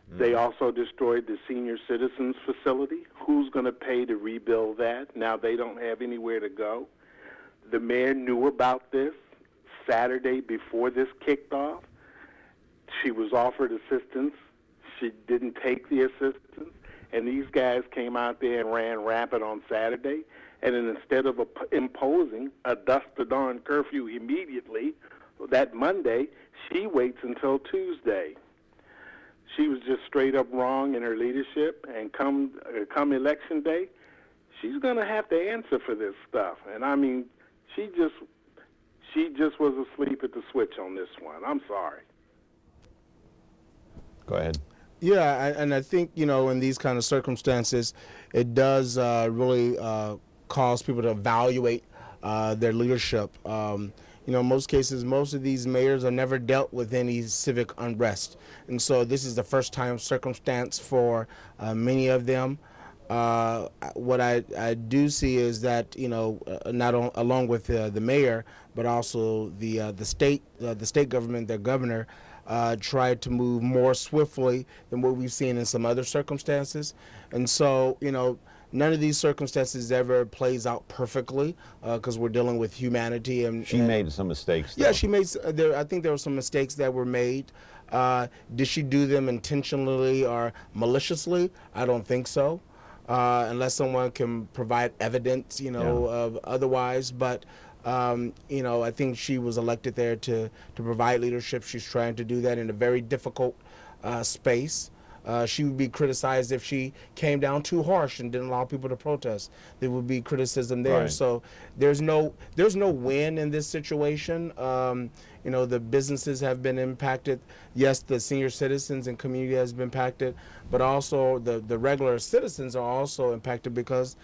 They also destroyed the senior citizens facility. Who's going to pay to rebuild that? Now they don't have anywhere to go. The mayor knew about this Saturday before this kicked off. She was offered assistance. She didn't take the assistance. And these guys came out there and ran rampant on Saturday. And then instead of imposing a dusk to dawn curfew immediately that Monday, she waits until Tuesday. She was just straight up wrong in her leadership, and come election day, she's going to have to answer for this stuff. And I mean, she just was asleep at the switch on this one. I'm sorry. Go ahead. Yeah, and I think, in these kind of circumstances, it does really cause people to evaluate their leadership. You know, in most cases, most of these mayors are never dealt with any civic unrest. And so this is the first time circumstance for many of them. What I do see is that, you know, along with the mayor, but also the state government, their governor, tried to move more swiftly than what we've seen in some other circumstances. And so, you know, none of these circumstances ever plays out perfectly because we're dealing with humanity. And she made some mistakes, though. Yeah, she made. I think there were some mistakes that were made. Did she do them intentionally or maliciously? I don't think so, unless someone can provide evidence, you know, of otherwise. But you know, I think she was elected there to provide leadership. She's trying to do that in a very difficult space. She would be criticized if she came down too harsh and didn't allow people to protest. There would be criticism there. Right. So there's no win in this situation. You know, the businesses have been impacted. Yes, the senior citizens and community has been impacted, but also the regular citizens are also impacted because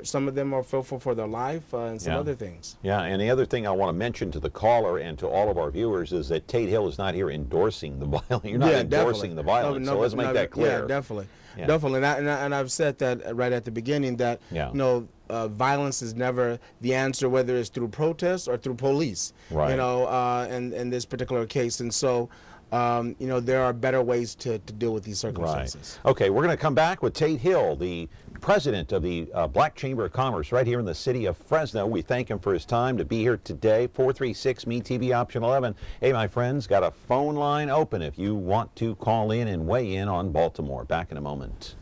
some of them are fearful for their life and some other things. Yeah, and the other thing I want to mention to the caller and to all of our viewers is that Tate Hill is not here endorsing the violence. You're not endorsing the violence, so let's make that clear. Yeah, definitely. Definitely. And I've said that right at the beginning that, you know, violence is never the answer, whether it's through protests or through police, you know, in this particular case. And so, you know, there are better ways to deal with these circumstances. Right. Okay, we're going to come back with Tate Hill, the president of the Black Chamber of Commerce right here in the city of Fresno. We thank him for his time to be here today. 436-ME-TV option 11. Hey, my friends, got a phone line open if you want to call in and weigh in on Baltimore. Back in a moment.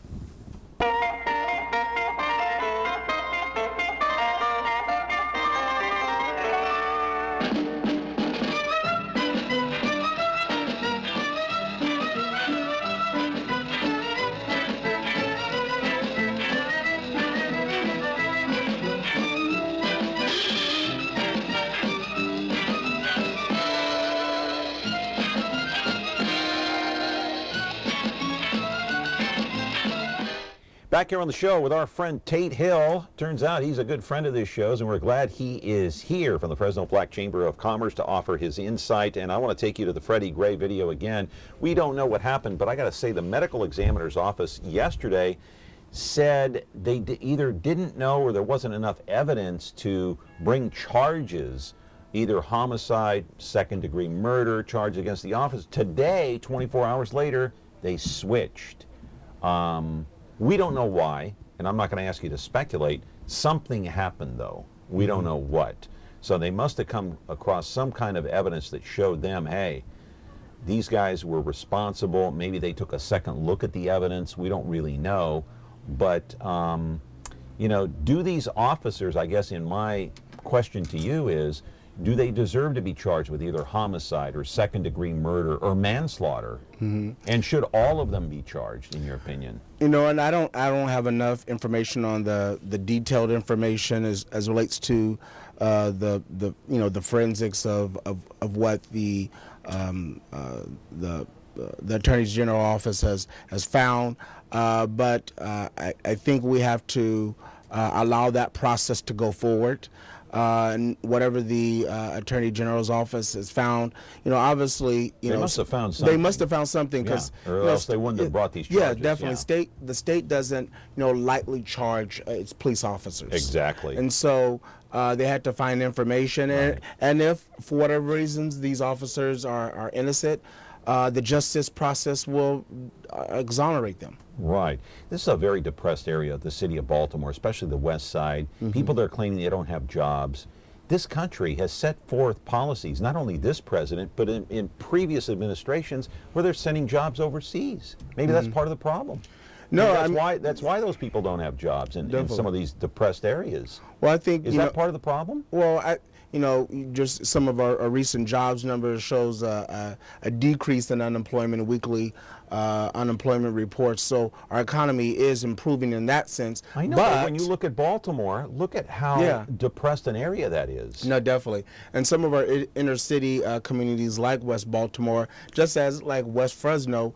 Back here on the show with our friend Tate Hill. Turns out he's a good friend of this show's, and we're glad he is here from the Fresno Black Chamber of Commerce to offer his insight. And I want to take you to the Freddie Gray video again. We don't know what happened, but I got to say the medical examiner's office yesterday said they either didn't know or there wasn't enough evidence to bring charges, either homicide, second-degree murder, charge against the office. Today, 24 hours later, they switched. We don't know why, and I'm not going to ask you to speculate. Something happened, though. We don't know what. So they must have come across some kind of evidence that showed them, hey, these guys were responsible. Maybe they took a second look at the evidence. We don't really know. But, you know, do these officers, I guess in my question to you is, do they deserve to be charged with either homicide or second-degree murder or manslaughter? And should all of them be charged, in your opinion? You know, and I don't have enough information on the detailed information as relates to the you know, the forensics of what the Attorney General office has found. But I think we have to allow that process to go forward. And whatever the Attorney General's office has found, you know, obviously, you know, must have found something. They must have found something because, or else they wouldn't have brought these charges. Yeah, definitely. The state doesn't, you know, lightly charge its police officers. Exactly. And so they had to find information, and if for whatever reasons these officers are innocent, the justice process will exonerate them. Right. This is a very depressed area of the city of Baltimore, especially the west side. People that are claiming they don't have jobs. This country has set forth policies, not only this president, but in previous administrations, where they're sending jobs overseas. Maybe that's part of the problem. No, that's why those people don't have jobs in some of these depressed areas. Well, I think is that part of the problem? Well, you know, just some of our recent jobs numbers shows a decrease in unemployment, weekly unemployment reports. So our economy is improving in that sense. I know, but when you look at Baltimore, look at how depressed an area that is. No, definitely. And some of our inner city communities like West Baltimore, just as like West Fresno,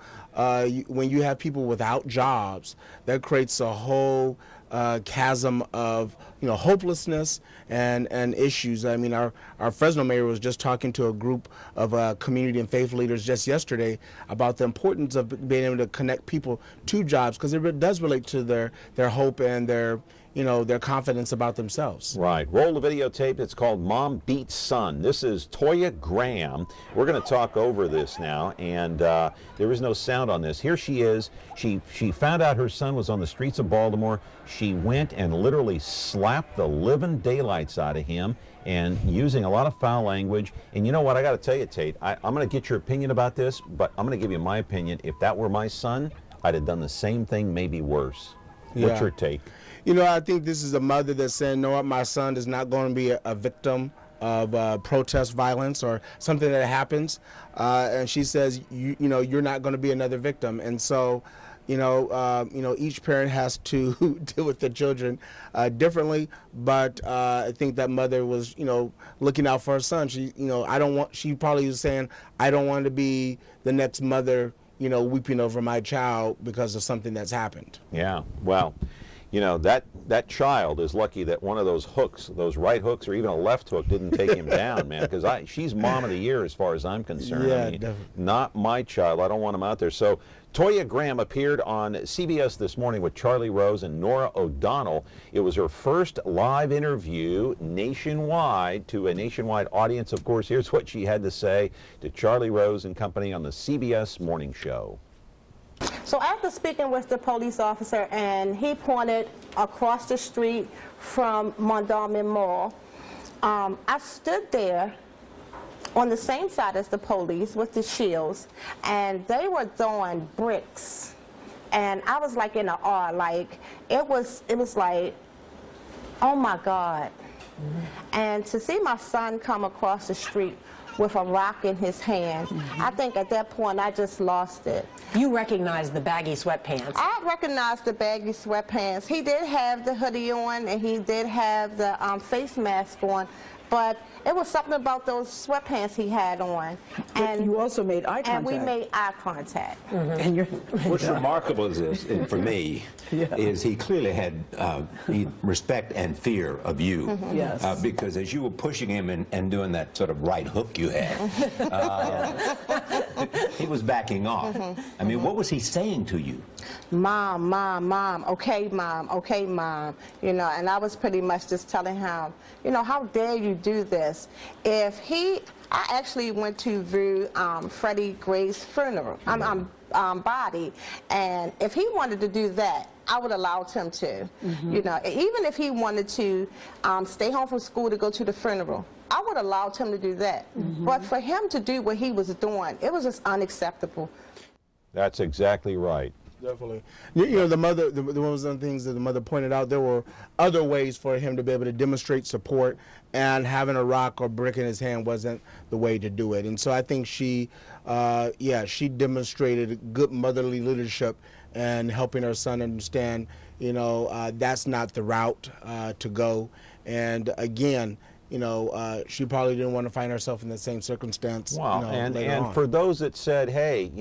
when you have people without jobs, that creates a whole chasm of hopelessness and issues. I mean, our Fresno mayor was just talking to a group of community and faith leaders just yesterday about the importance of being able to connect people to jobs, because it does relate to their hope and their confidence about themselves. Right. Roll the videotape. It's called Mom Beats Son. This is Toya Graham. We're going to talk over this now, and there is no sound on this. Here she is. She found out her son was on the streets of Baltimore. She went and literally slapped the living daylights out of him, and using a lot of foul language. And you know what? I got to tell you, Tate, I'm going to get your opinion about this, but I'm going to give you my opinion. If that were my son, I'd have done the same thing, maybe worse. Yeah. What's your take? I think this is a mother that's saying, no, what, my son is not going to be a victim of protest violence or something that happens. And she says, you're not going to be another victim. And so, each parent has to deal with their children differently. But I think that mother was, looking out for her son. She probably was saying, I don't want to be the next mother, weeping over my child because of something that's happened. Yeah, well, that child is lucky that one of those hooks, those right hooks or even a left hook, didn't take him down, man, because she's mom of the year as far as I'm concerned. Yeah, I mean, definitely. Not my child. I don't want him out there. So Toya Graham appeared on CBS this morning with Charlie Rose and Nora O'Donnell. It was her first live interview nationwide to a nationwide audience. Of course, here's what she had to say to Charlie Rose and company on the CBS Morning Show. So after speaking with the police officer, and he pointed across the street from Mondawmin Mall, I stood there on the same side as the police with the shields, and they were throwing bricks. And I was like in an awe, like it was like, oh my God. And to see my son come across the street with a rock in his hand, I think at that point I just lost it. You recognized the baggy sweatpants. I recognized the baggy sweatpants. He did have the hoodie on, and he did have the face mask on, but it was something about those sweatpants he had on. And you also made eye contact. And we made eye contact. And What's remarkable is this, and for me, is he clearly had respect and fear of you. Yes. Because as you were pushing him and doing that sort of right hook you had, he was backing off. I mean, what was he saying to you? Mom, mom, mom, okay, mom, okay, mom. And I was pretty much just telling him, how dare you do this? I actually went to view Freddie Gray's funeral, body, and if he wanted to do that, I would allow him to. Even if he wanted to stay home from school to go to the funeral, I would allow him to do that. But for him to do what he was doing, it was just unacceptable. That's exactly right. Definitely. The mother, one of the things that the mother pointed out, there were other ways for him to be able to demonstrate support, and having a rock or brick in his hand wasn't the way to do it. And so I think she demonstrated good motherly leadership and helping her son understand, that's not the route to go. And again, she probably didn't want to find herself in the same circumstance. Wow. And for those that said, hey,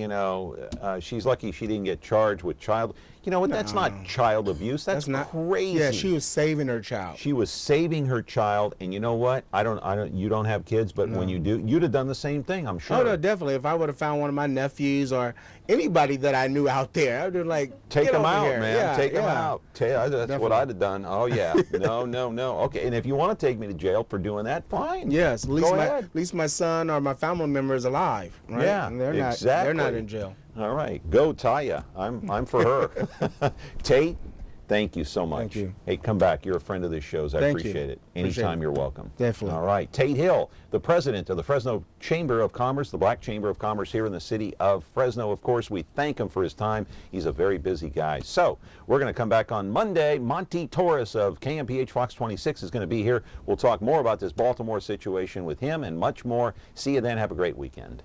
she's lucky she didn't get charged with child. You know what? That's not child abuse. That's not crazy. Yeah, she was saving her child. She was saving her child, and you know what? You don't have kids, but when you do, you'd have done the same thing, I'm sure. Oh, no, definitely. If I would have found one of my nephews or anybody that I knew out there, I would have take them out, man. Yeah, take them out. That's definitely what I'd have done. Oh yeah. No. Okay. And if you want to take me to jail for doing that, fine. Yes. At least my son or my family member is alive. Right? Yeah. And they're not in jail. All right. Go Taya. I'm for her. Tate, thank you so much. Thank you. Hey, come back. You're a friend of this show's. I appreciate it. Anytime you're welcome. Definitely. All right. Tate Hill, the president of the Fresno Chamber of Commerce, the Black Chamber of Commerce here in the city of Fresno. Of course, we thank him for his time. He's a very busy guy. So we're going to come back on Monday. Monty Torres of KMPH Fox 26 is going to be here. We'll talk more about this Baltimore situation with him and much more. See you then. Have a great weekend.